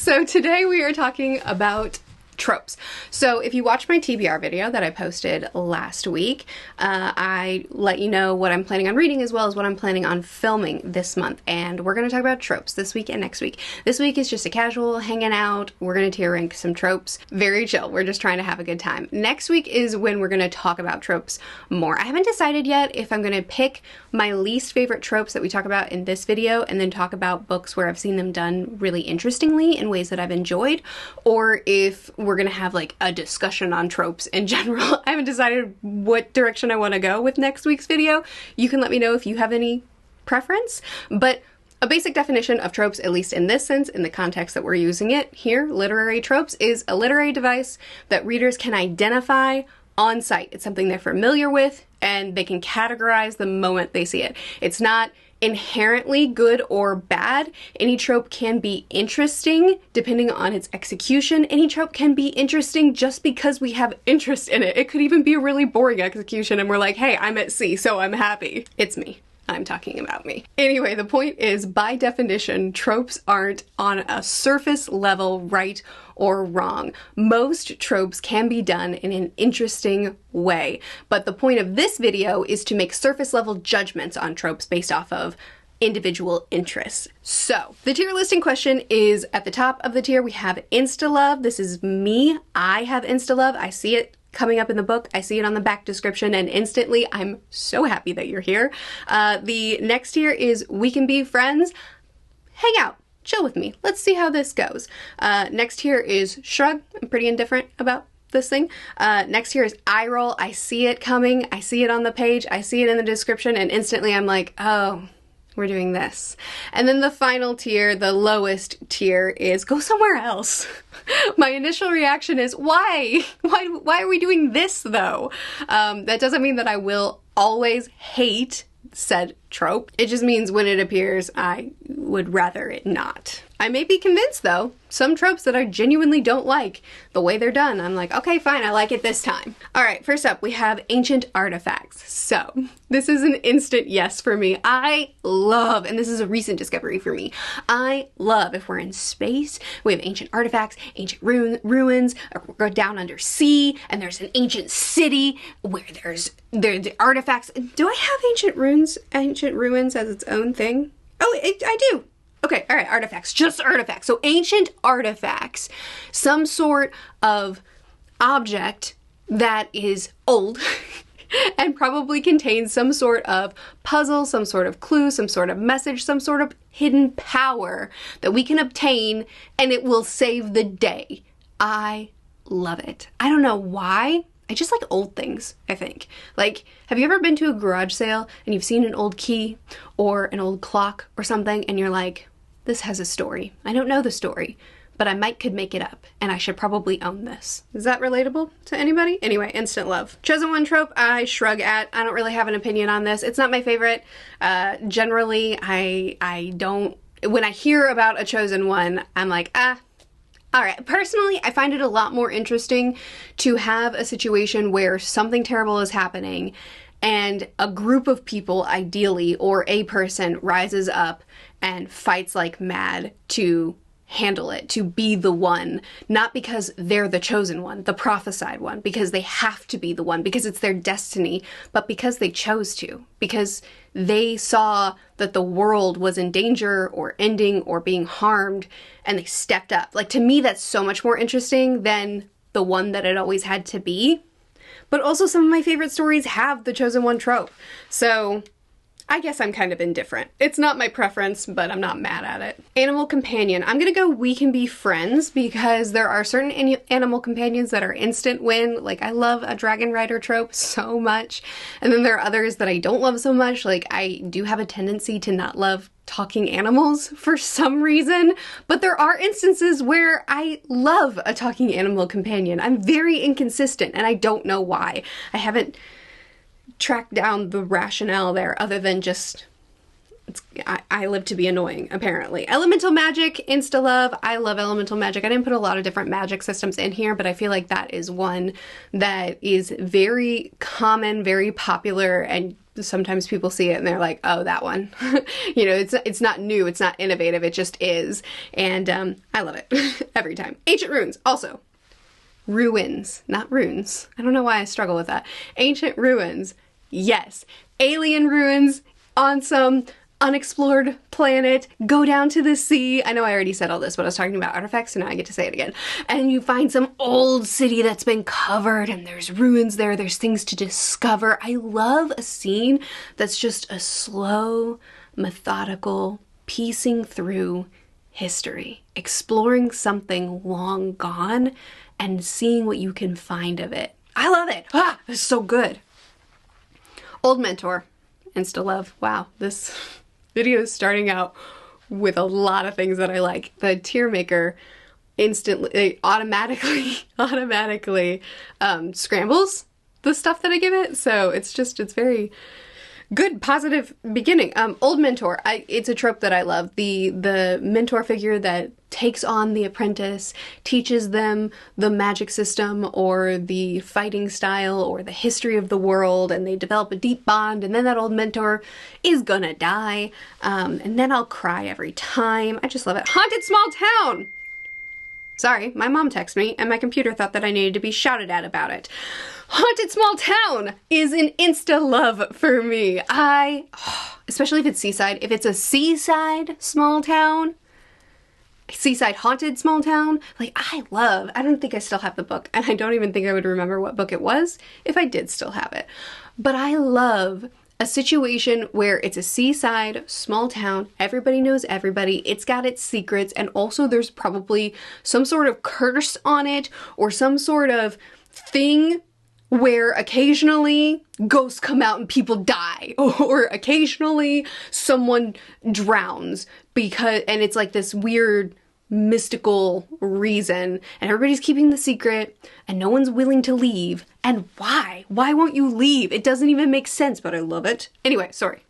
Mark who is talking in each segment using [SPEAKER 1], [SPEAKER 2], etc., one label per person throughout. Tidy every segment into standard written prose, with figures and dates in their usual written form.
[SPEAKER 1] So today we are talking about tropes. So if you watched my TBR video that I posted last week, I let you know what I'm planning on reading as well as what I'm planning on filming this month. And we're going to talk about tropes this week and next week. This week is just a casual hanging out. We're going to tier rank some tropes. Very chill. We're just trying to have a good time. Next week is when we're going to talk about tropes more. I haven't decided yet if I'm going to pick my least favorite tropes that we talk about in this video and then talk about books where I've seen them done really interestingly in ways that I've enjoyed, or if we're gonna have like a discussion on tropes in general. I haven't decided what direction I want to go with next week's video. You can let me know if you have any preference, but a basic definition of tropes, at least in this sense, in the context that we're using it here, literary tropes, is a literary device that readers can identify on sight. It's something they're familiar with and they can categorize the moment they see it. It's not inherently good or bad. Any trope can be interesting depending on its execution. Any trope can be interesting just because we have interest in it. It could even be a really boring execution and we're like, hey, I'm at sea, so I'm happy. It's me. I'm talking about me. Anyway, the point is, by definition, tropes aren't on a surface level right or wrong. Most tropes can be done in an interesting way, but the point of this video is to make surface level judgments on tropes based off of individual interests. So, the tier list in question is at the top of the tier. We have Insta-Love. This is me. I have Insta-Love. I see it coming up in the book. I see it on the back description and instantly I'm so happy that you're here. The next tier is We Can Be Friends. Hang out. Chill with me. Let's see how this goes. Next here is Shrug. I'm pretty indifferent about this thing. Next here is Eye Roll. I see it coming. I see it on the page. I see it in the description and instantly I'm like, oh, we're doing this. And then the final tier, the lowest tier, is go somewhere else. My initial reaction is, why? Why are we doing this though? That doesn't mean that I will always hate said trope. It just means when it appears, I would rather it not. I may be convinced though, some tropes that I genuinely don't like, the way they're done, I'm like, okay, fine, I like it this time. All right, first up, we have ancient artifacts. So this is an instant yes for me. I love, and this is a recent discovery for me, I love if we're in space, we have ancient artifacts, ancient ruins, or we're down under sea, and there's an ancient city where there's the artifacts. Do I have ancient ruins as its own thing? Oh, I do. Okay, all right, artifacts, just artifacts. So ancient artifacts, some sort of object that is old and probably contains some sort of puzzle, some sort of clue, some sort of message, some sort of hidden power that we can obtain and it will save the day. I love it. I don't know why. I just like old things, I think. Like, have you ever been to a garage sale and you've seen an old key or an old clock or something and you're like, this has a story. I don't know the story, but I could make it up and I should probably own this. Is that relatable to anybody? Anyway, instant love. Chosen one trope I shrug at. I don't really have an opinion on this. It's not my favorite. Generally, I don't, when I hear about a chosen one, I'm like, ah. All right, personally, I find it a lot more interesting to have a situation where something terrible is happening and a group of people, ideally, or a person rises up and fights like mad to handle it, to be the one, not because they're the chosen one, the prophesied one, because they have to be the one, because it's their destiny, but because they chose to, because they saw that the world was in danger or ending or being harmed and they stepped up. Like, to me, that's so much more interesting than the one that it always had to be. But also some of my favorite stories have the chosen one trope. So I guess I'm kind of indifferent. It's not my preference, but I'm not mad at it. Animal companion. I'm gonna go We Can Be Friends because there are certain animal companions that are instant win. Like, I love a dragon rider trope so much. And then there are others that I don't love so much. Like, I do have a tendency to not love talking animals for some reason, but there are instances where I love a talking animal companion. I'm very inconsistent and I don't know why. I haven't tracked down the rationale there other than just I live to be annoying, apparently. Elemental magic, insta-love. I love elemental magic. I didn't put a lot of different magic systems in here, but I feel like that is one that is very common, very popular, and sometimes people see it and they're like, oh, that one. You know, it's not new, it's not innovative, it just is. And I love it every time. Ancient ruins, also. Ruins, not runes. I don't know why I struggle with that. Ancient ruins, yes. Alien ruins on some unexplored planet, go down to the sea. I know I already said all this, but I was talking about artifacts, and now I get to say it again. And you find some old city that's been covered, and there's ruins there, there's things to discover. I love a scene that's just a slow, methodical piecing through history, exploring something long gone, and seeing what you can find of it. I love it. Ah, it's so good. Old mentor, insta love. Wow, this video is starting out with a lot of things that I like. The tier maker instantly, automatically scrambles the stuff that I give it. So it's very good, positive beginning. Old mentor, it's a trope that I love. The mentor figure that takes on the apprentice, teaches them the magic system or the fighting style or the history of the world, and they develop a deep bond, and then that old mentor is gonna die, and then I'll cry every time. I just love it. Haunted small town! Sorry, my mom texted me and my computer thought that I needed to be shouted at about it. Haunted small town is an insta love for me. Especially if it's seaside. If it's a seaside small town, seaside haunted small town, like I don't think I still have the book, and I don't even think I would remember what book it was if I did still have it. But I love a situation where it's a seaside, small town, everybody knows everybody, it's got its secrets, and also there's probably some sort of curse on it, or some sort of thing where occasionally ghosts come out and people die, or occasionally someone drowns and it's like this weird mystical reason, and everybody's keeping the secret and no one's willing to leave. And why won't you leave? It doesn't even make sense, but I love it. Anyway, sorry.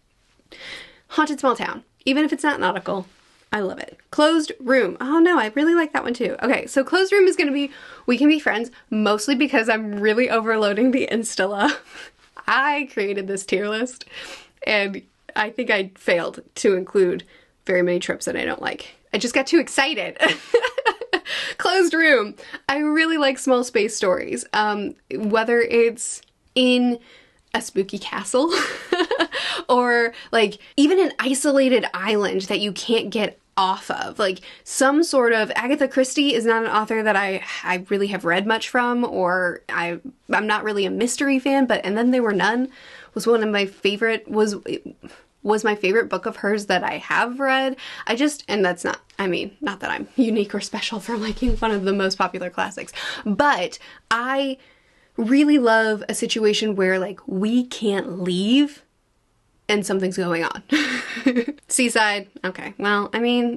[SPEAKER 1] Haunted small town, even if it's not nautical, I love it. Closed room. Oh no, I really like that one too. Okay, so closed room is gonna be We Can Be Friends, mostly because I'm really overloading the Installa. I created this tier list, and I think I failed to include very many tropes that I don't like. I just got too excited. Closed room. I really like small space stories. Whether it's in a spooky castle or like even an isolated island that you can't get off of. Like some sort of, Agatha Christie is not an author that I really have read much from, or I'm not really a mystery fan, but And Then There Were None was one of my favorite, was my favorite book of hers that I have read. And that's not, not that I'm unique or special for liking one of the most popular classics, but I really love a situation where like we can't leave and something's going on. Seaside, okay, well,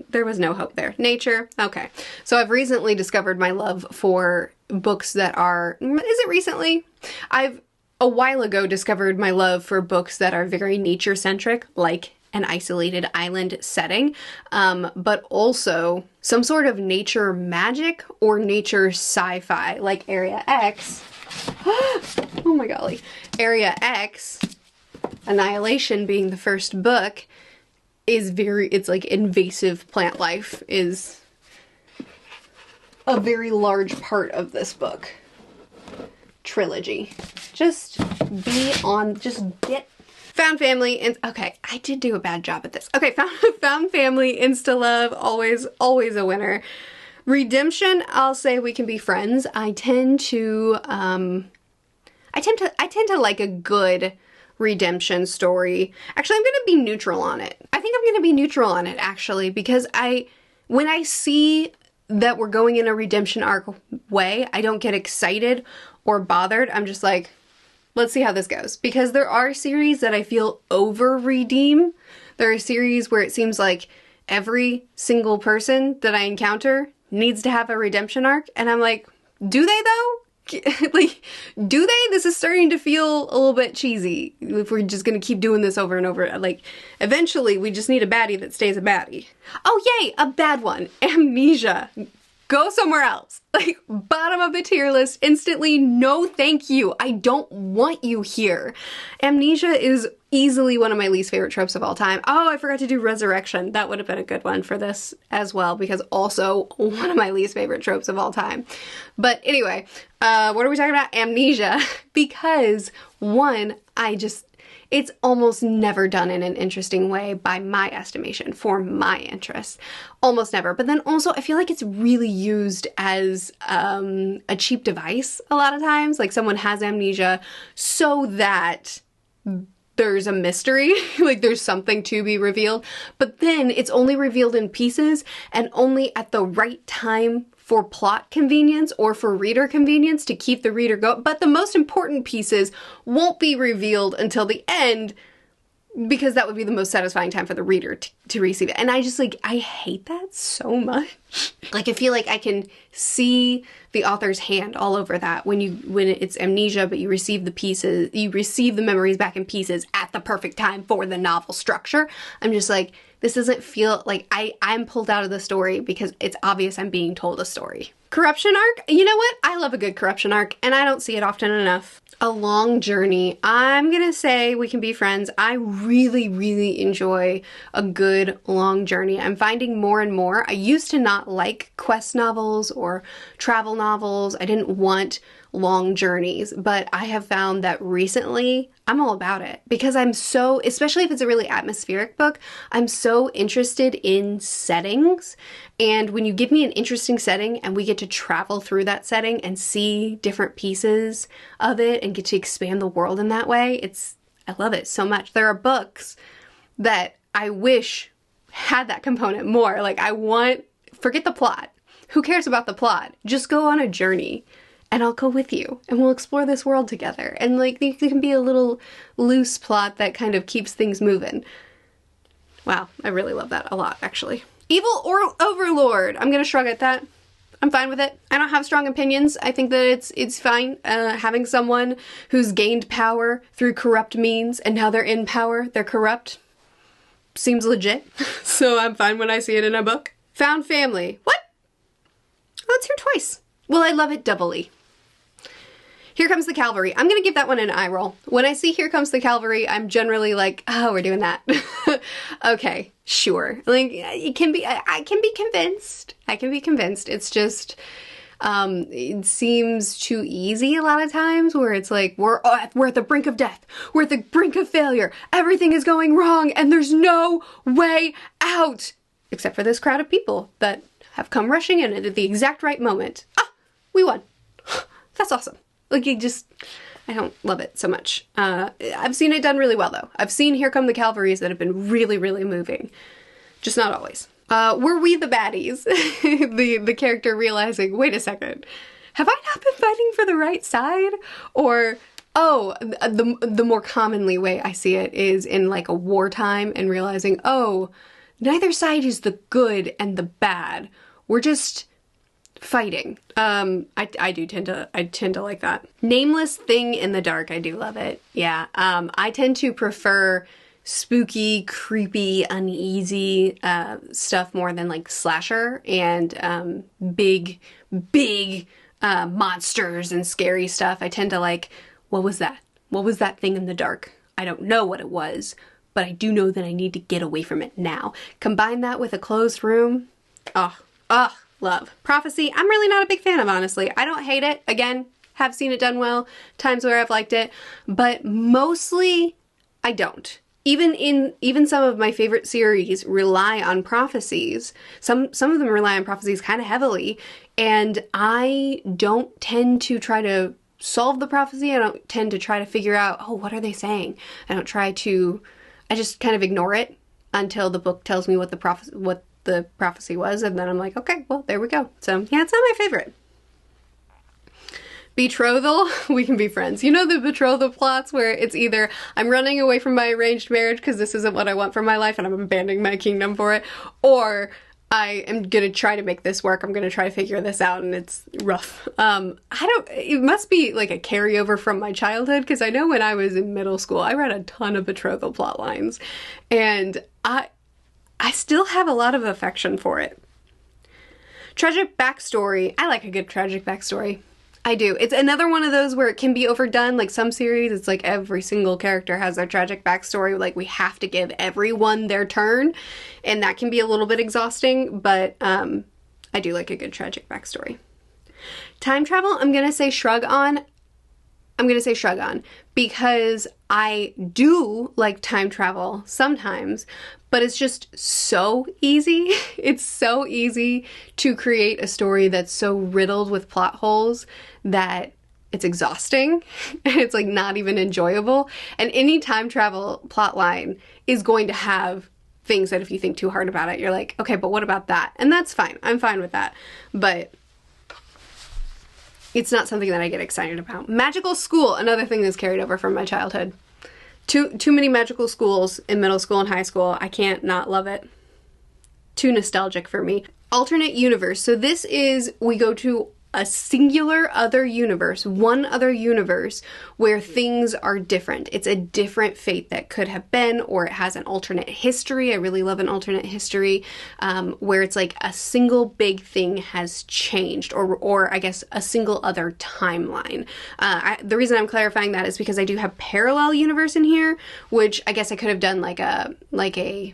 [SPEAKER 1] there was no hope there. Nature, okay. So I've recently discovered my love for books that are, is it recently? I've a while ago discovered my love for books that are very nature-centric, like an isolated island setting, but also some sort of nature magic or nature sci-fi, like Area X. Oh my golly. Area X, Annihilation being the first book, it's like invasive plant life is a very large part of this book trilogy. Just get found family, and okay, I did do a bad job at this. Okay, found family, insta love, always a winner. Redemption, I'll say We Can Be Friends. I tend to like a good redemption story. Actually, I'm gonna be neutral on it. I think I'm gonna be neutral on it actually, because when I see that we're going in a redemption arc way, I don't get excited or bothered. I'm just like, let's see how this goes. Because there are series that I feel over-redeem. There are series where it seems like every single person that I encounter needs to have a redemption arc. And I'm like, do they though? Like, do they? This is starting to feel a little bit cheesy if we're just gonna keep doing this over and over. Like, eventually we just need a baddie that stays a baddie. Oh yay, a bad one. Amnesia. Go somewhere else. Like, bottom of the tier list, instantly, no thank you. I don't want you here. Amnesia is easily one of my least favorite tropes of all time. Oh, I forgot to do resurrection. That would have been a good one for this as well, because also one of my least favorite tropes of all time. But anyway, what are we talking about? Amnesia. Because one, it's almost never done in an interesting way by my estimation, for my interests. Almost never. But then also, I feel like it's really used as a cheap device a lot of times. Like someone has amnesia so that there's a mystery, like there's something to be revealed. But then it's only revealed in pieces and only at the right time for plot convenience or for reader convenience to keep the reader going. But the most important pieces won't be revealed until the end, because that would be the most satisfying time for the reader to receive it. And I just I hate that so much. Like I feel like I can see the author's hand all over that when it's amnesia, but you receive the pieces, you receive the memories back in pieces at the perfect time for the novel structure. I'm just like, this doesn't feel like I'm pulled out of the story because it's obvious I'm being told a story. Corruption arc? You know what? I love a good corruption arc, and I don't see it often enough. A long journey. I'm gonna say We Can Be Friends. I really, really enjoy a good long journey. I'm finding more and more. I used to not like quest novels or travel novels. I didn't want long journeys, but I have found that recently I'm all about it because I'm so, especially if it's a really atmospheric book, I'm so interested in settings. And when you give me an interesting setting and we get to travel through that setting and see different pieces of it and get to expand the world in that way, I love it so much. There are books that I wish had that component more. Like forget the plot. Who cares about the plot? Just go on a journey. And I'll go with you, and we'll explore this world together. And there can be a little loose plot that kind of keeps things moving. Wow, I really love that a lot, actually. Evil or Overlord. I'm gonna shrug at that. I'm fine with it. I don't have strong opinions. I think that it's fine having someone who's gained power through corrupt means, and now they're in power, they're corrupt. Seems legit. So I'm fine when I see it in a book. Found family. What? Oh, it's here twice. Well, I love it doubly. Here Comes the Cavalry. I'm gonna give that one an eye roll. When I see Here Comes the Cavalry, I'm generally like, oh, we're doing that. Okay, sure. Like, I can be convinced. I can be convinced. It's just, it seems too easy a lot of times where it's like, we're at the brink of death. We're at the brink of failure. Everything is going wrong and there's no way out. Except for this crowd of people that have come rushing in at the exact right moment. Ah, we won. That's awesome. Like, I don't love it so much. I've seen it done really well, though. I've seen Here Come the Cavalries that have been really, really moving. Just not always. Were we the baddies? the character realizing, wait a second, have I not been fighting for the right side? Or, oh, the more commonly way I see it is in like a wartime and realizing, oh, neither side is the good and the bad. We're just fighting. I tend to like that. Nameless Thing in the Dark. I do love it. Yeah. I tend to prefer spooky, creepy, uneasy stuff more than like slasher and big monsters and scary stuff. I tend to like, what was that? What was that thing in the dark? I don't know what it was, but I do know that I need to get away from it now. Combine that with a closed room. Love. Prophecy, I'm really not a big fan of, honestly. I don't hate it. Again, have seen it done well, times where I've liked it, but mostly I don't. Even some of my favorite series rely on prophecies. Some of them rely on prophecies kind of heavily, and I don't tend to try to solve the prophecy. I don't tend to try to figure out, oh, what are they saying? I just kind of ignore it until the book tells me what the prophecy was, and then I'm like, okay, well, there we go. So yeah, it's not my favorite. Betrothal, We Can Be Friends. You know the betrothal plots where it's either I'm running away from my arranged marriage because this isn't what I want for my life and I'm abandoning my kingdom for it, or I am gonna try to make this work. I'm gonna try to figure this out, and it's rough. It must be like a carryover from my childhood, because I know when I was in middle school, I read a ton of betrothal plot lines, and I still have a lot of affection for it. Tragic backstory. I like a good tragic backstory. I do. It's another one of those where it can be overdone. Like some series, it's like every single character has their tragic backstory. Like we have to give everyone their turn, and that can be a little bit exhausting, but I do like a good tragic backstory. Time travel, I'm gonna say shrug on. Because I do like time travel sometimes, but it's just so easy. It's so easy to create a story that's so riddled with plot holes that it's exhausting and it's like not even enjoyable. And any time travel plot line is going to have things that if you think too hard about it, you're like, okay, but what about that? And that's fine. I'm fine with that. But it's not something that I get excited about. Magical school, another thing that's carried over from my childhood. Too many magical schools in middle school and high school. I can't not love it. Too nostalgic for me. Alternate universe. So this is, we go to a singular other universe, one other universe where things are different. It's a different fate that could have been, or it has an alternate history. I really love an alternate history where it's like a single big thing has changed, or I guess a single other timeline. The reason I'm clarifying that is because I do have parallel universe in here, which I guess I could have done like a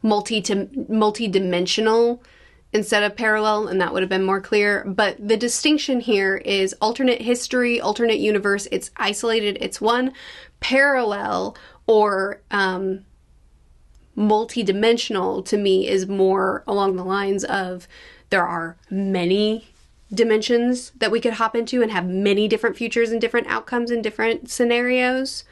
[SPEAKER 1] multi-dimensional instead of parallel, and that would have been more clear. But the distinction here is alternate history, alternate universe, it's isolated, it's one. Parallel or multi-dimensional to me is more along the lines of there are many dimensions that we could hop into and have many different futures and different outcomes and different scenarios.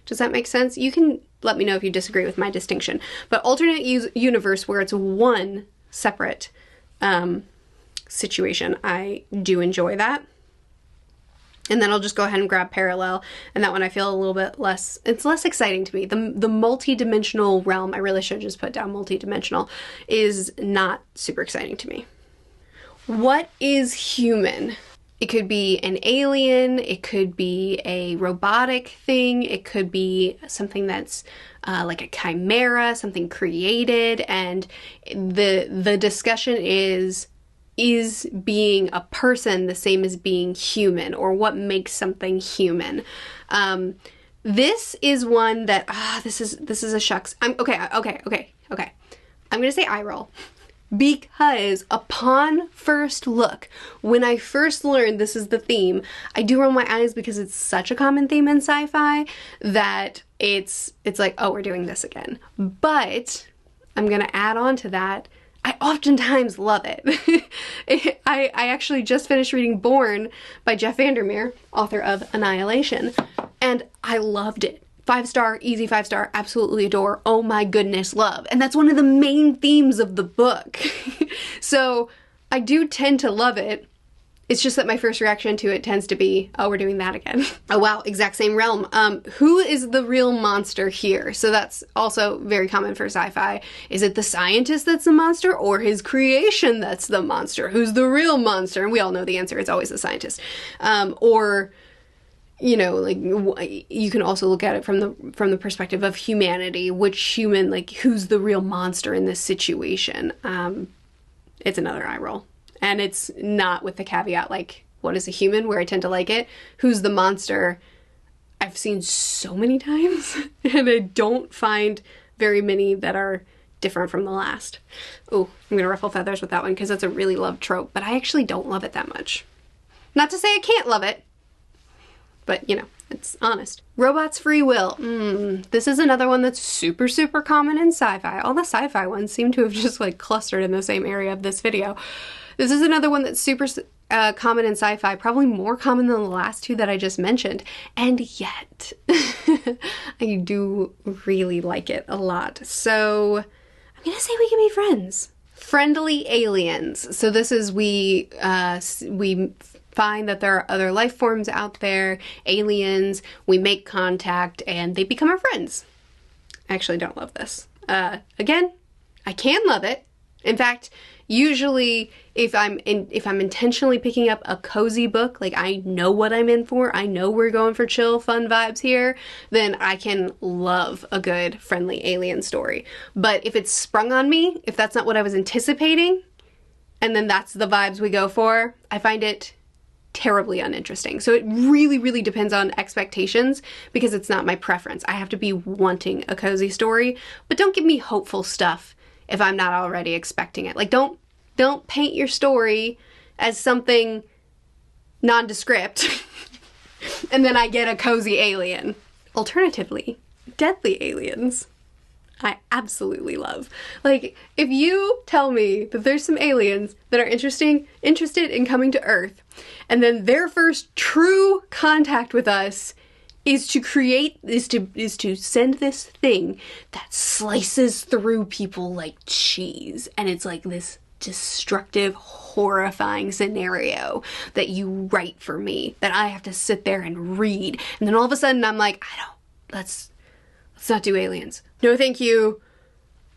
[SPEAKER 1] Does that make sense? You can let me know if you disagree with my distinction. But alternate universe where it's one separate situation, I do enjoy that. And then I'll just go ahead and grab parallel, and that one I feel a little bit less, it's less exciting to me. The multi-dimensional realm, I really should just put down multi-dimensional, is not super exciting to me. What is human? It could be an alien, it could be a robotic thing, it could be something that's like a chimera, something created, and the discussion is being a person the same as being human, or what makes something human? This is one that, this is a shucks. Okay. I'm gonna say eye roll. Because upon first look, when I first learned this is the theme, I do roll my eyes because it's such a common theme in sci-fi that it's like, oh, we're doing this again. But I'm gonna add on to that, I oftentimes love it. I actually just finished reading Born by Jeff Vandermeer, author of Annihilation, and I loved it. 5-star, easy 5-star, absolutely adore, oh my goodness, love. And that's one of the main themes of the book. So I do tend to love it. It's just that my first reaction to it tends to be, oh, we're doing that again. Oh wow, exact same realm. Who is the real monster here? So that's also very common for sci-fi. Is it the scientist that's the monster, or his creation that's the monster? Who's the real monster? And we all know the answer, it's always the scientist. Or, you know, like, you can also look at it from the perspective of humanity. Which human, like, who's the real monster in this situation? It's another eye roll. And it's not with the caveat, like, what is a human, where I tend to like it. Who's the monster? I've seen so many times, and I don't find very many that are different from the last. Oh, I'm gonna ruffle feathers with that one, because that's a really loved trope, but I actually don't love it that much. Not to say I can't love it, but, you know, it's honest. Robots' free will. This is another one that's super, super common in sci-fi. All the sci-fi ones seem to have just, like, clustered in the same area of this video. This is another one that's super common in sci-fi, probably more common than the last two that I just mentioned. And yet, I do really like it a lot. So I'm gonna say we can be friends. Friendly aliens. So this is, we find that there are other life forms out there, aliens, we make contact, and they become our friends. I actually don't love this. Again, I can love it. In fact, usually if I'm intentionally picking up a cozy book, like I know what I'm in for, I know we're going for chill, fun vibes here, then I can love a good friendly alien story. But if it's sprung on me, if that's not what I was anticipating, and then that's the vibes we go for, I find it terribly uninteresting. So it really, really depends on expectations because it's not my preference. I have to be wanting a cozy story, but don't give me hopeful stuff if I'm not already expecting it. Like, don't paint your story as something nondescript and then I get a cozy alien. Alternatively, deadly aliens. I absolutely love. Like, if you tell me that there's some aliens that are interested in coming to Earth, and then their first true contact with us is to send this thing that slices through people like cheese, and it's like this destructive, horrifying scenario that you write for me that I have to sit there and read, and then all of a sudden I'm like, let's not do aliens. No, thank you.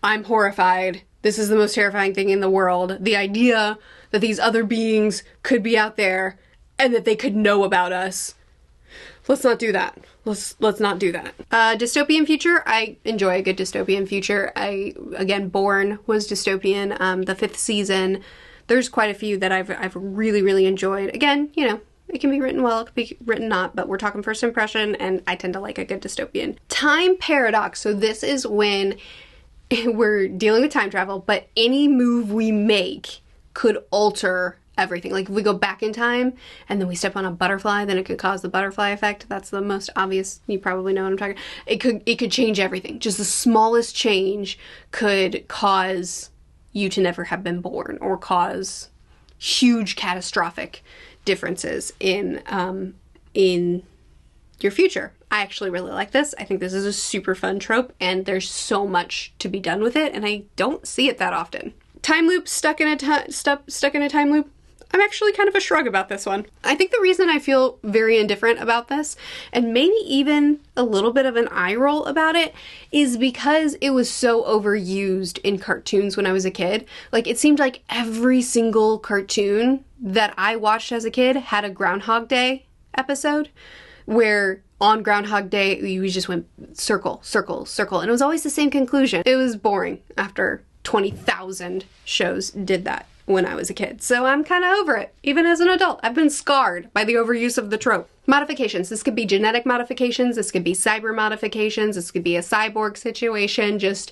[SPEAKER 1] I'm horrified. This is the most terrifying thing in the world. The idea that these other beings could be out there and that they could know about us. Let's not do that. Let's not do that. Dystopian future. I enjoy a good dystopian future. Again, Born was dystopian. The 5th season. There's quite a few that I've really, really enjoyed. Again, you know, it can be written well, it can be written not, but we're talking first impression, and I tend to like a good dystopian. Time paradox. So this is when we're dealing with time travel, but any move we make could alter everything. Like if we go back in time and then we step on a butterfly, then it could cause the butterfly effect. That's the most obvious. You probably know what I'm talking about. It could change everything. Just the smallest change could cause you to never have been born or cause huge catastrophic differences in your future. I actually really like this. I think this is a super fun trope, and there's so much to be done with it, and I don't see it that often. Time loop, stuck in a time loop. I'm actually kind of a shrug about this one. I think the reason I feel very indifferent about this, and maybe even a little bit of an eye roll about it, is because it was so overused in cartoons when I was a kid. Like, it seemed like every single cartoon that I watched as a kid had a Groundhog Day episode where on Groundhog Day you just went circle, circle, circle, and it was always the same conclusion. It was boring after 20,000 shows did that when I was a kid. So I'm kind of over it. Even as an adult, I've been scarred by the overuse of the trope. Modifications. This could be genetic modifications, this could be cyber modifications, this could be a cyborg situation, just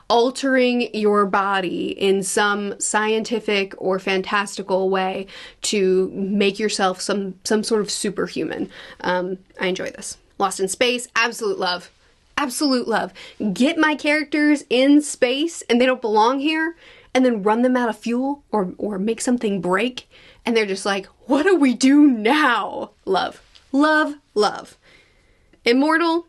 [SPEAKER 1] altering your body in some scientific or fantastical way to make yourself some sort of superhuman. I enjoy this. Lost in Space, absolute love. Absolute love. Get my characters in space and they don't belong here, and then run them out of fuel or make something break, and they're just like, what do we do now? Love. Love, love. Immortal,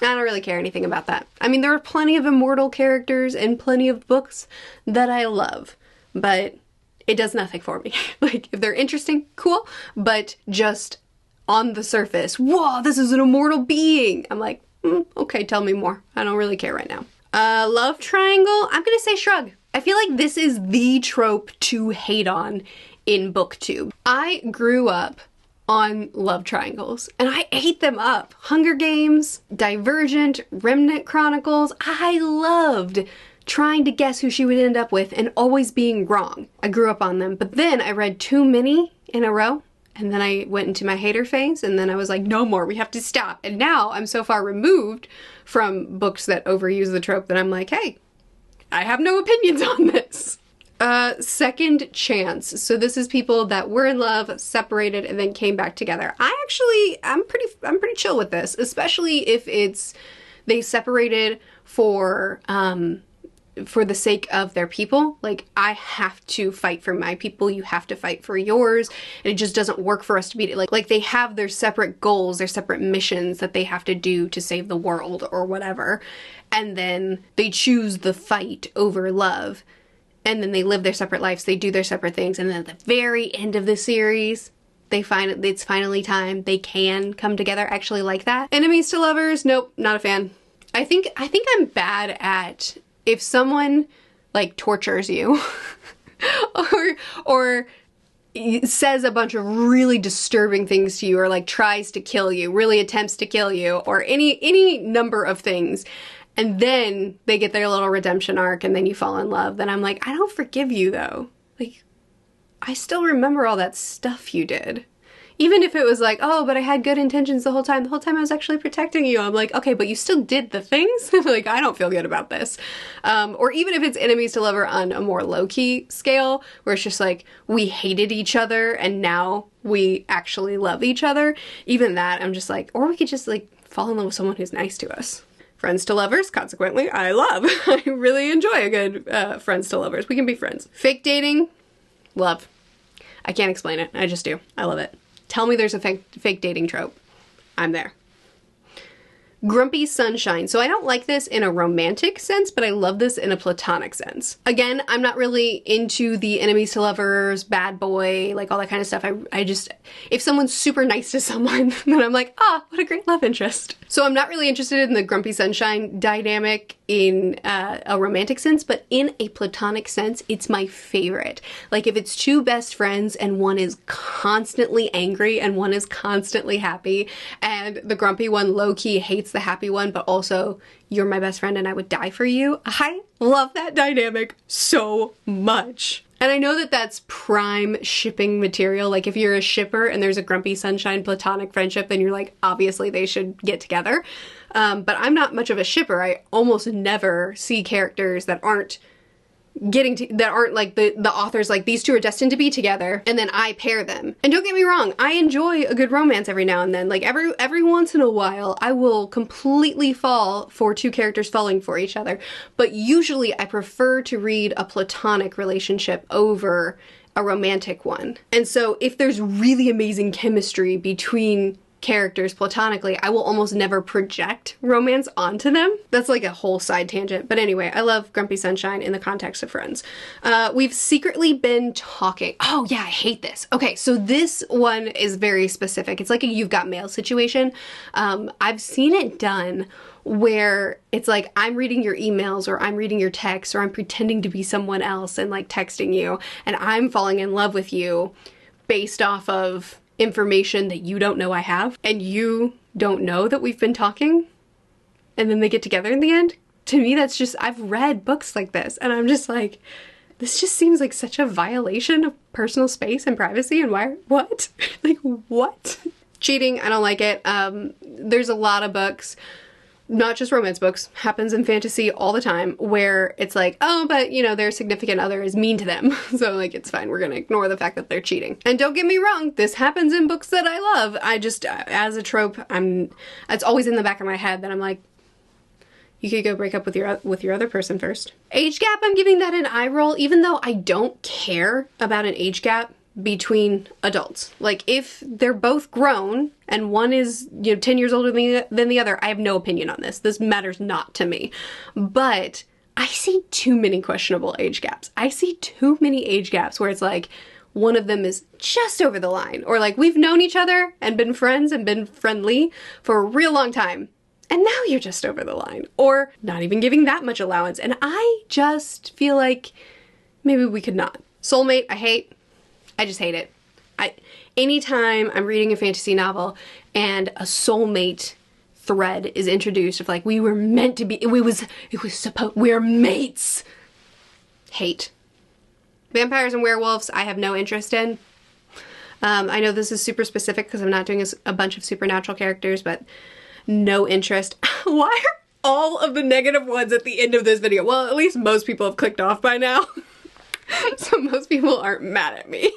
[SPEAKER 1] I don't really care anything about that. I mean, there are plenty of immortal characters and plenty of books that I love, but it does nothing for me. Like, if they're interesting, cool, but just on the surface, whoa, this is an immortal being. I'm like, okay, tell me more. I don't really care right now. Love triangle, I'm gonna say shrug. I feel like this is the trope to hate on in BookTube. I grew up on love triangles, and I ate them up. Hunger Games, Divergent, Remnant Chronicles. I loved trying to guess who she would end up with and always being wrong. I grew up on them, but then I read too many in a row, and then I went into my hater phase, and then I was like, no more, we have to stop. And now I'm so far removed from books that overuse the trope that I'm like, hey, I have no opinions on this. Second chance. So this is people that were in love, separated, and then came back together. I'm pretty chill with this, especially if they separated for the sake of their people. Like, I have to fight for my people, you have to fight for yours, and it just doesn't work for us to be like they have their separate goals, their separate missions that they have to do to save the world or whatever, and then they choose the fight over love. And then they live their separate lives, they do their separate things, and then at the very end of the series, they find it's finally time. They can come together. I actually like that. Enemies to lovers, nope, not a fan. I think I'm bad at, if someone like tortures you or says a bunch of really disturbing things to you, or like tries to kill you, really attempts to kill you, or any number of things, and then they get their little redemption arc and then you fall in love, then I'm like, I don't forgive you though. Like, I still remember all that stuff you did. Even if it was like, oh, but I had good intentions the whole time I was actually protecting you. I'm like, okay, but you still did the things? Like, I don't feel good about this. Or even if it's enemies to lover on a more low-key scale, where it's just like, we hated each other and now we actually love each other. Even that, I'm just like, or we could just like fall in love with someone who's nice to us. Friends to lovers, consequently, I love. I really enjoy a good friends to lovers. We can be friends. Fake dating, love. I can't explain it. I just do. I love it. Tell me there's a fake dating trope. I'm there. Grumpy sunshine. So I don't like this in a romantic sense, but I love this in a platonic sense. Again, I'm not really into the enemies to lovers, bad boy, like all that kind of stuff. I just, if someone's super nice to someone, then I'm like, ah, what a great love interest. So I'm not really interested in the grumpy sunshine dynamic in a romantic sense, but in a platonic sense, it's my favorite. Like if it's two best friends and one is constantly angry and one is constantly happy, and the grumpy one low-key hates the happy one, but also you're my best friend and I would die for you. I love that dynamic so much. And I know that that's prime shipping material. Like if you're a shipper and there's a grumpy sunshine platonic friendship, then you're like, obviously they should get together. But I'm not much of a shipper. I almost never see characters that aren't like the author's like, these two are destined to be together, and then I pair them. And don't get me wrong, I enjoy a good romance every now and then. Like every once in a while, I will completely fall for two characters falling for each other. But usually I prefer to read a platonic relationship over a romantic one. And so if there's really amazing chemistry between characters platonically, I will almost never project romance onto them. That's like a whole side tangent. But anyway, I love Grumpy Sunshine in the context of friends. We've secretly been talking. Oh yeah, I hate this. Okay, so this one is very specific. It's like a you've got mail situation. I've seen it done where it's like, I'm reading your emails or I'm reading your texts or I'm pretending to be someone else and like texting you, and I'm falling in love with you based off of information that you don't know I have, and you don't know that we've been talking, and then they get together in the end. To me, that's just, I've read books like this and I'm just like, this just seems like such a violation of personal space and privacy, and why, what? Like, what? Cheating, I don't like it. There's a lot of books, not just romance books, happens in fantasy all the time, where it's like, oh, but you know, their significant other is mean to them. So like, it's fine. We're gonna ignore the fact that they're cheating. And don't get me wrong, this happens in books that I love. I just, as a trope, it's always in the back of my head that I'm like, you could go break up with your other person first. Age gap, I'm giving that an eye roll, even though I don't care about an age gap between adults. Like if they're both grown and one is, you know, 10 years older than the other, I have no opinion on this. This matters not to me. But I see too many questionable age gaps. I see too many age gaps where it's like one of them is just over the line, or like we've known each other and been friends and been friendly for a real long time, and now you're just over the line, or not even giving that much allowance. And I just feel like maybe we could not. Soulmate, I hate. I just hate it. Anytime I'm reading a fantasy novel and a soulmate thread is introduced of like, we were meant to be, we're mates. Hate. Vampires and werewolves, I have no interest in. I know this is super specific because I'm not doing a bunch of supernatural characters, but no interest. Why are all of the negative ones at the end of this video? Well, at least most people have clicked off by now. So most people aren't mad at me.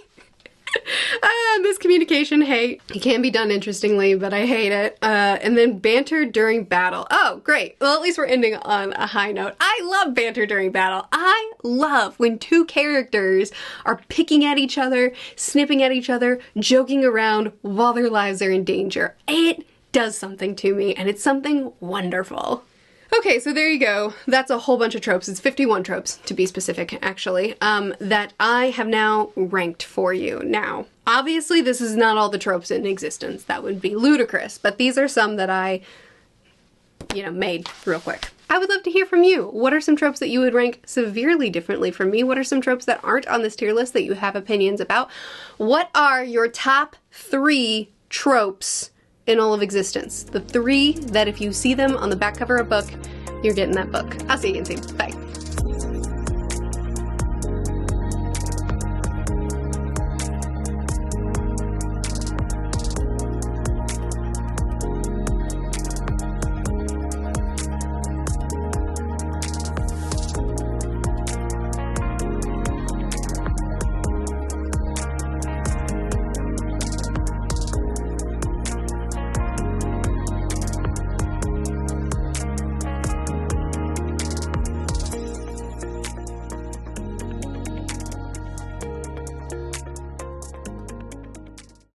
[SPEAKER 1] Miscommunication, hate. It can be done interestingly, but I hate it. And then banter during battle. Oh, great. Well, at least we're ending on a high note. I love banter during battle. I love when two characters are picking at each other, snipping at each other, joking around while their lives are in danger. It does something to me, and it's something wonderful. Okay, so there you go. That's a whole bunch of tropes. It's 51 tropes, to be specific, actually, that I have now ranked for you. Now, obviously, this is not all the tropes in existence. That would be ludicrous, but these are some that I, you know, made real quick. I would love to hear from you. What are some tropes that you would rank severely differently from me? What are some tropes that aren't on this tier list that you have opinions about? What are your top 3 tropes in all of existence? The 3 that if you see them on the back cover of a book, you're getting that book. I'll see you again soon. Bye.